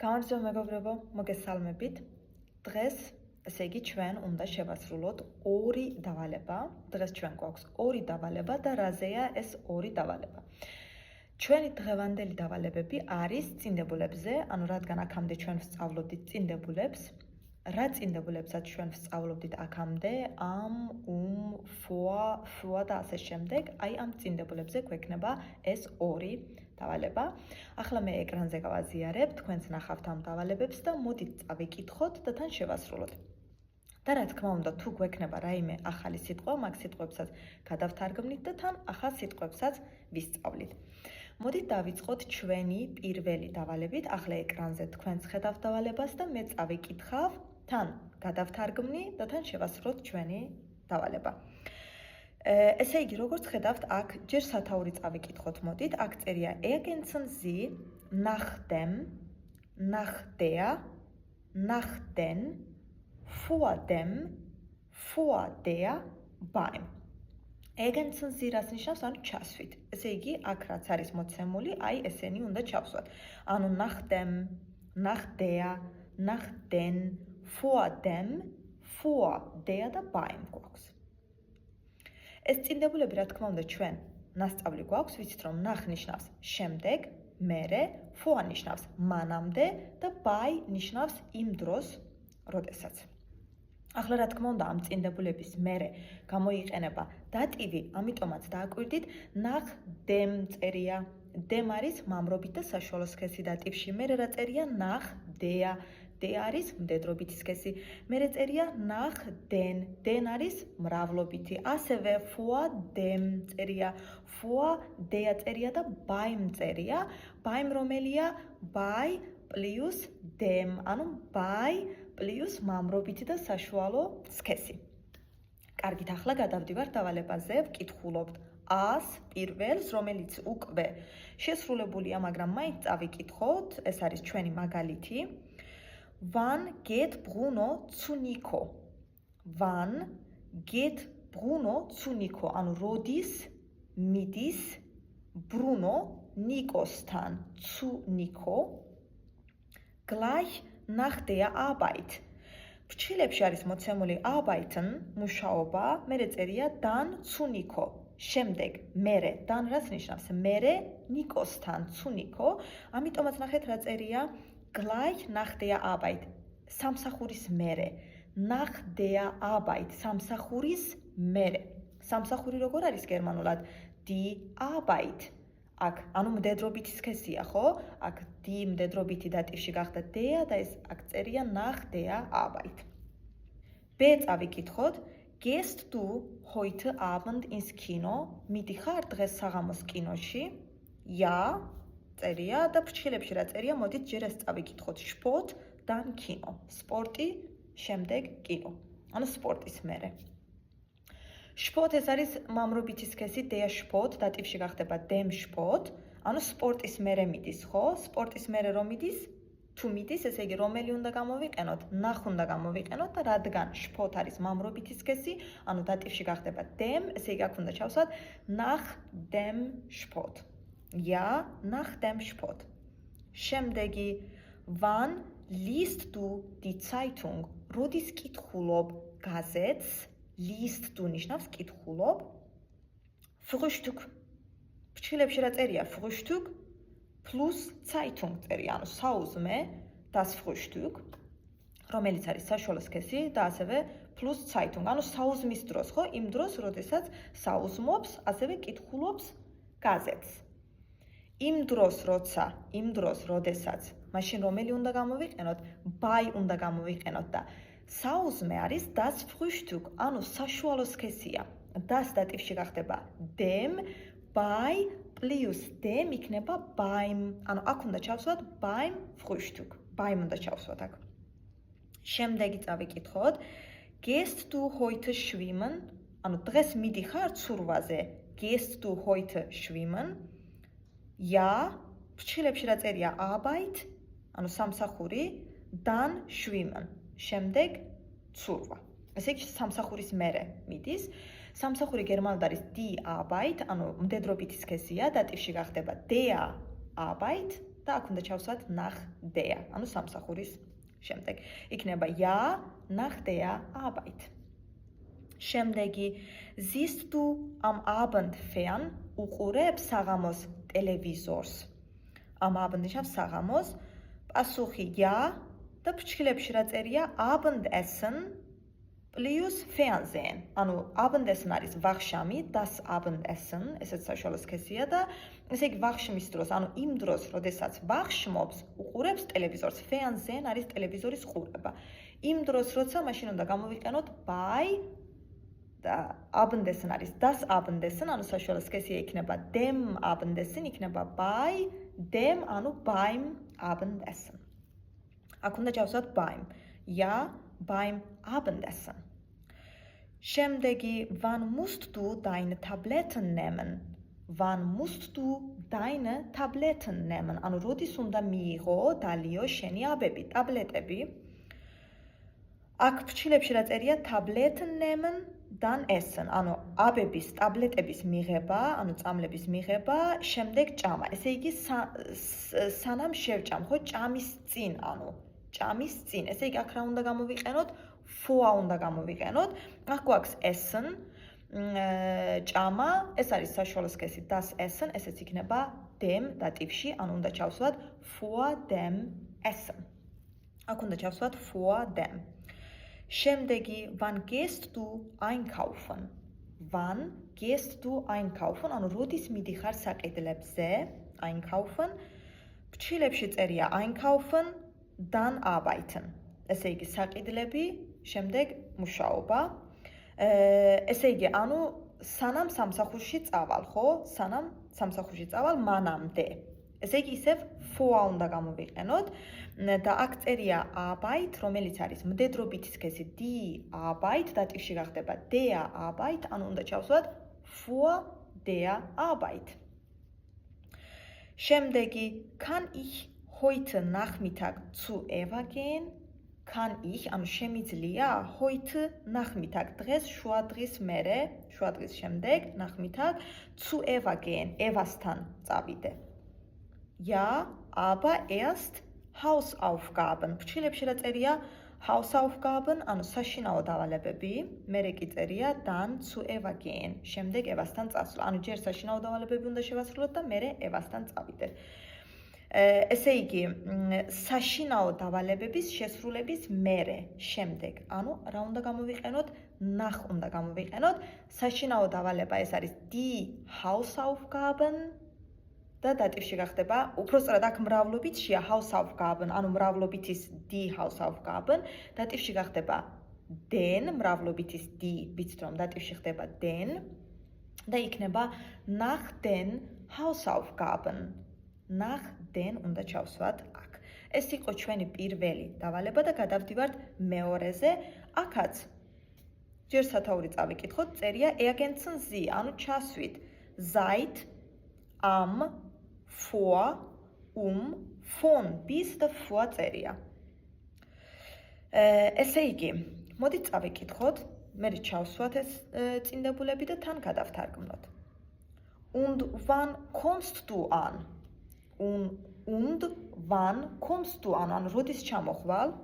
გამარჯობა მეგობრებო, მოგესალმებით. დღეს, ესე იგი, ჩვენ უნდა შევასრულოთ ორი დავალება. დღეს ჩვენ გვაქვს ორი დავალება და რაზეა ეს ორი დავალება. ჩვენი დღევანდელი დავალებები არის წინდებულებზე, ანუ რადგან აქამდე ჩვენ ვსწავლობდით წინდებულებს, რა წინდებულებსაც ჩვენ ვსწავლობდით აქამდე, ამ, фуа და ასე შემდეგ, აი ამ წინდებულებზე გვექნება ეს ორი დავალება. ახლა მე ეკრანზე გავაზიარებ, თქვენც ნახავთ ამ დავალებებს და მოდით წავიკითხოთ და თან შევასრულოთ. და რა თქმა უნდა, თუ გვექნება რაიმე ახალი სიტყვა, მაგ სიტყვებსაც გადავთარგმნით და თან ახალ სიტყვებსაც ვისწავლით. მოდით დავიწყოთ ჩვენი პირველი დავალებით. ახლა ეკრანზე თქვენც ხედავთ დავალებას და მე წავიკითხავ, თან გადავთარგმნი და თან შევასრულოთ ჩვენი დავალება. ესე იგი, როგორც ხედავთ, აქ ჯერ სათაური წავიკითხოთ, მოდით. აქ წერია ergänzen Sie nach dem, nach den, vor dem, vor der, beim. ergänzen Sie რას ნიშნავს? ანუ ჩასვით. ესე იგი, აქ რაც არის მოცემული, აი ესენი უნდა ჩავსვათ. ანუ nach dem, nach der, nach den, vor dem, vor der და beim გვაქვს. ეს წინდებულები, რა თქმა უნდა, ჩვენ ნასწავლი გვაქვს, ვიცით რომ nach ნიშნავს შემდეგ, მერე, vor ნიშნავს მანამდე და bei ნიშნავს იმ დროს, როდესაც. ახლა რა თქმა უნდა, ამ წინდებულების მერე გამოიყენება დატივი, ამიტომაც დააკვირდით nach dem წერია. dem არის მამრობით და საშუალო სქესი დატივში. მერე რა წერია nach der. der არის მდედრობითი სქესი. მერე წერია nach den. den არის მრავლობითი. ასევე vor dem წერია. vor der წერია და beim წერია. beim რომელია? bei plus dem. ანუ bei plus მამრობითი და საშუალო სქესი. კარგით, ახლა გადავდივართ დავალებაზე, ვკითხულობთ ას პირველს, რომელიც უკვე შესრულებულია, მაგრამ მაინც წავიკითხოთ, ეს არის ჩვენი მაგალითი. Wann geht Bruno zu Nico? Wann geht Bruno zu Nico? ანუ როდის მიდის Bruno Nikosთან zu Nico? Gleich nach der Arbeit. ფრჩხილებში არის მოცემული arbeiten, მუშაობა, მერე წერია dann zu Nico. შემდეგ, მერე, dann რას ნიშნავს? მერე Nikosთან zu Nico. ამიტომაც ნახეთ რა წერია gleich nach der Arbeit. სამსახურის მერე. nach der Arbeit. სამსახურის მერე. სამსახური როგორ არის გერმანულად? die Arbeit. აქ, ანუ მდედრობითი სქესია, ხო? აქ die მდედრობითი დატივში გახდა der და ეს აქ წერია nach der Arbeit. B წავიკითხოთ. Gehst du heute Abend ins Kino? მიდიხარ დღეს საღამოს კინოში? Ja. წერია და ფრჩხილებში რა წერია, მოდით ჯერ ეს წავიკითხოთ. Sport, dann Kino. სპორტი, შემდეგ კინო. ანუ სპორტის მერე. Sport ეს არის მამრობითი სქესი, der Sport, დატივში გახდება dem Sport. ანუ სპორტის მერე მიდის, ხო? სპორტის მერე რომ მიდის, თუ მიდის, ესე იგი რომელი უნდა გამოვიყენოთ? nach უნდა გამოვიყენოთ და რადგან Sport არის მამრობითი სქესი, ანუ დატივში გახდება dem, ესე იგი აქ უნდა ჩავსვათ nach dem Sport. Ja, nach dem Sport. შემდეგი, wann liest du die Zeitung? როდის კითხულობ გაზეთს? liest du ნიშნავს კითხულობ. Frühstück. ფრჩხილებში რა წერია? Frühstück plus Zeitung წერია, ანუ საუზმე, das Frühstück, რომელიც არის საშუალო სქესი და ასევე plus Zeitung, ანუ საუზმის დროს, ხო? იმ დროს, როდესაც საუზმობს, ასევე კითხულობს გაზეთს. იმ დროს, როდესაც, მაშინ რომელი უნდა გამოვიყენოთ? bei უნდა გამოვიყენოთ და საუზმე არის das Frühstück, ანუ საშუალო სქესია. das დატივში გახდება dem, bei plus dem იქნება beim, ანუ აქ უნდა ჩავსვათ beim Frühstück. beim უნდა ჩავსვათ აქ. შემდეგი წავიკითხოთ. Gehst du heute schwimmen? ანუ დღეს მიდიხარ ცურვაზე. Gehst du heute schwimmen? Ja, ფრჩხილებში რა წერია? Arbeit, ანუ სამსახური, dann schwimmen. შემდეგ ცურვა. ესე იგი სამსახურის მერე მიდის. სამსახური გერმანულად არის die Arbeit, ანუ მდედრობითი სქესია, დატივში გახდება der Arbeit და აქ უნდა ჩავსვათ nach der, ანუ სამსახურის შემდეგ. იქნება ja nach der Arbeit. შემდეგი siehst du am Abend fern? უყურებ საღამოს ტელევიზორს. Am Abend ნიშნავს საღამოს. პასუხი ja და ფრჩხილებში რა წერია Abendessen plus Fernsehen. ანუ Abendessen არის ვახშამი, das Abendessen, ესეც საშუალო სქესია და ესე იგი ვახშმის დროს, ანუ იმ დროს, როდესაც ვახშმობს, უყურებს ტელევიზორს. Fernsehen არის ტელევიზორის ყურება. იმ დროს, როცა მაშინ უნდა გამოვიყენოთ bei და Abendessen არის das Abendessen, ანუ საშუალო სქესია იქნება dem Abendessen, იქნება bei dem, ანუ beim Abendessen. აქ უნდა ჩავსვათ beim. Ja, beim Abendessen. Შემდეგი, wann musst du deine Tabletten nehmen? Wann musst du deine Tabletten nehmen? ანუ როდის უნდა მიიღო დალიო შენი აბები, ტაბლეტები? აქ ფრჩილებში რა წერია Tabletten nehmen, dann essen. ანუ აბების, ტაბლეტების მიღება, ანუ წამლების მიღება, შემდეგ ჭამა. ესე იგი სანამ შევჭამ, ხო, ჭამის წინ, ანუ ჭამის წინ. ესე იგი აქ რა უნდა გამოვიყენოთ? Vor უნდა გამოვიყენოთ. აქ გვაქვს essen, ჭამა, ეს არის საშუალო სქესი das essen, ესეც იქნება dem დატივში, ანუ უნდა ჩავსვათ vor dem essen. აქ უნდა ჩავსვათ vor dem. შემდეგი, wann gehst du einkaufen? Wann gehst du einkaufen? ანუ როდის მიდიხარ საყიდლებზე? Einkaufen. ფრჩილებში წერია einkaufen, dann arbeiten. ესე იგი საყიდლები, შემდეგ მუშაობა. ესე იგი, ანუ სანამ სამსახურში წავალ, ხო? სანამ სამსახურში წავალ, მანამდე. ესე იგი, ისევ vor უნდა გამოვიყენოთ და აქ წერია Arbeit, რომელიც არის მდედრობითი სქესი die Arbeit, დატივში გახდება der Arbeit, ანუ უნდა ჩავსვათ vor der Arbeit. შემდეგი, kann ich heute Nachmittag zu Eva gehen? Kann ich, ანუ შემიძლია heute Nachmittag, დღეს შუადღის მერე, შუადღის შემდეგ, Nachmittag zu Eva gehen, Evasთან წავიდე. Ja, aber erst Hausaufgaben. ფრჩილებში რა წერია Hausaufgaben, ანუ საშინაო დავალებები, მერე კი წერია dann zu Eva gehen, შემდეგ ევასთან წასვლა. ანუ ჯერ საშინაო დავალებები უნდა შევასრულოთ და მერე ევასთან წავიდეთ. ესე იგი, საშინაო დავალებების შესრულების მერე, შემდეგ. ანუ რა უნდა გამოვიყენოთ? Nach უნდა გამოვიყენოთ. საშინაო დავალება ეს არის die Hausaufgaben და დატივში გახდება, უпроსტად აქ მრავლობითია Hausaufgaben, ანუ მრავლობითის die Hausaufgaben, დატივში გახდება den, მრავლობითის die, ვიცით რომ დატივში ხდება den და იქნება nach den Hausaufgaben. Nach den უნდა ჩავსვათ აქ. ეს იყო ჩვენი პირველი დავალება და გადავდივართ მეორეზე. აქაც ჯერ სათაური წავიკითხოთ, წერია ergänzen Sie, ანუ ჩასვით seit, am, vor, von bis და vor წერია. ესე იგი, მოდით წავიკითხოთ, მე ჩავსვათ ეს წინდებულები და თან გადავთარგმნოთ. Und wann kommst du an? Und wann kommst du an? ანუ როდის ჩამოხვალ?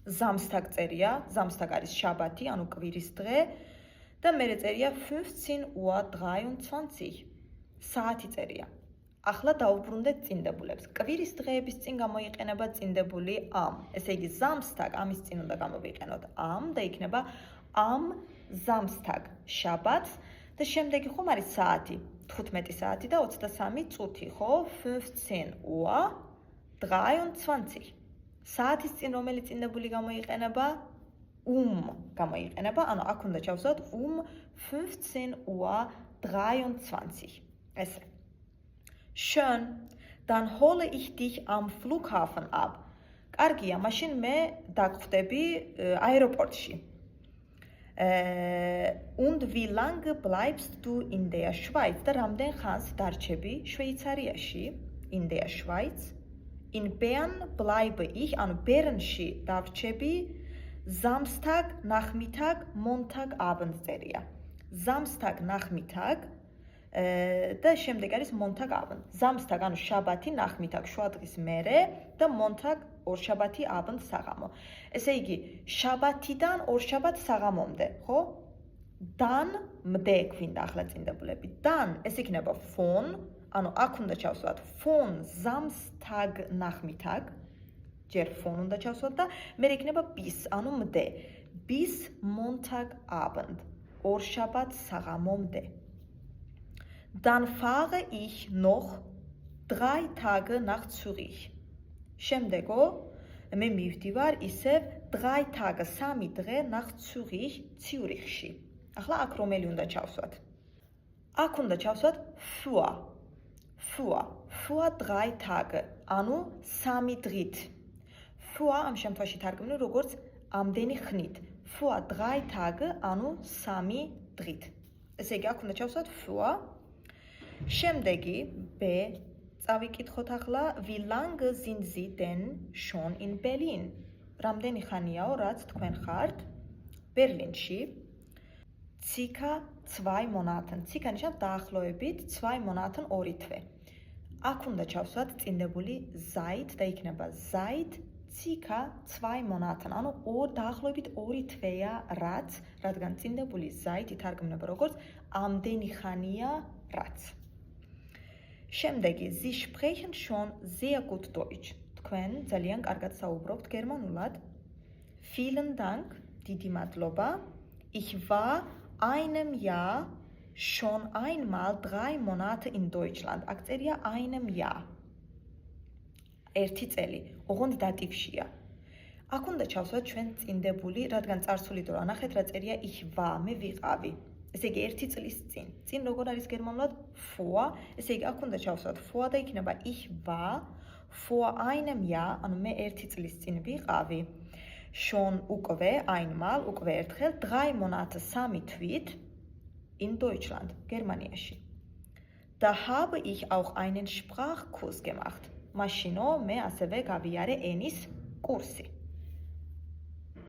Samstag წერია, Samstag არის შაბათი, ანუ კვირის დღე და მერე წერია 15:23. საათი წერია. ახლა დაუბრუნდეთ წინდებულებს. კვირის დღეების წინ გამოიყენება წინდებული am. ესე იგი, Samstag ამის წინ უნდა გამოვიყენოთ am და იქნება am Samstag შაბათს და შემდეგი ხომ არის საათი? 15 საათი და 23 წუთი, ხო? 15:23. საათის წინ რომელი წინდებული გამოიყენება? გამოიყენება, ანუ აქ უნდა ჩავსვათ 15:23. ესე. Schön, dann hole ich dich am Flughafen ab. კარგია, მაშინ მე დაგხვდები აეროპორტში. Und wie lange bleibst du in der Schweiz? და რამდენ ხანს დარჩები შვეიცარიაში? In der Schweiz. In Bern bleibe ich, ანუ ბერნში დარჩები Samstag, Nachmittag, Montag, Abend წერია. Samstag, Nachmittag, და შემდეგ არის Montagabend. Samstag, ანუ შაბათი ნახმითაგ შუადღის მერე და Montag ორშაბათი Abend საღამო. ესე იგი, შაბათიდან ორშაბათ საღამომდე, ხო? Dan მდე გვინდა ახლა წინდებულები. Dan ეს იქნება von, ანუ აქ უნდა ჩავსვათ von Samstag nachmittag. ჯერ von უნდა ჩავსვათ და მე იქნება bis, ანუ მდე. Bis Montagabend. ორშაბათ საღამომდე. Dann fahre ich noch 3 Tage nach Zürich. შემდეგო მე მივდივარ ისევ 3 Tage, 3 დღე nach Zürich, ციურიხში. ახლა აქ რომელი უნდა ჩავსვათ? აქ უნდა ჩავსვათ für. Für 3 Tage, ანუ 3 დღით. Für ამ შემთხვევაში თარგმნი როგორც ამდენი ხნით. Für 3 Tage, ანუ 3 დღით. ესე იგი აქ უნდა ჩავსვათ für. შემდეგი B წავიკითხოთ ახლა wie lange sind Sie denn schon in Berlin? რამდენი ხანიაო რაც თქვენ ხართ ბერლინში? Circa 2 Monaten. Circa ნიშნავს დაახლოებით 2 Monaten 2 თვე. აქ უნდა ჩავსვათ წინდებული seit და იქნება seit circa 2 Monaten. ანუ დაახლოებით 2 თვეა რაც, რადგან წინდებული seit ითარგმნება როგორც ამდენი ხანია რაც. შემდეგი Sie sprechen schon sehr gut Deutsch. თქვენ ძალიან კარგად საუბრობთ გერმანულად. Vielen Dank, დიდი მადლობა. Ich war einem Jahr schon einmal 3 Monate in Deutschland. აქ წერია einem Jahr. ერთი წელი, ოღონდ დატივშია. აქ უნდა ჩავსვათ ჩვენ წინდებული, რადგან წარსული დრო ანახეთ რა წერია ich war, მე ვიყავი. ესე იგი ერთი წლის წინ. წინ როგორ არის გერმანულად? vor. ესე იგი აქ უნდა ჩავსვათ vor და იქნება ich war vor einem Jahr, ანუ მე ერთი წლის წინ ვიყავი. Schon უკვე einmal, უკვე ერთხელ 3 Monate 3 თვით in Deutschland, გერმანიაში. Da habe ich auch einen Sprachkurs gemacht. მაშინო მე ასევე გავიარე ენის კურსი.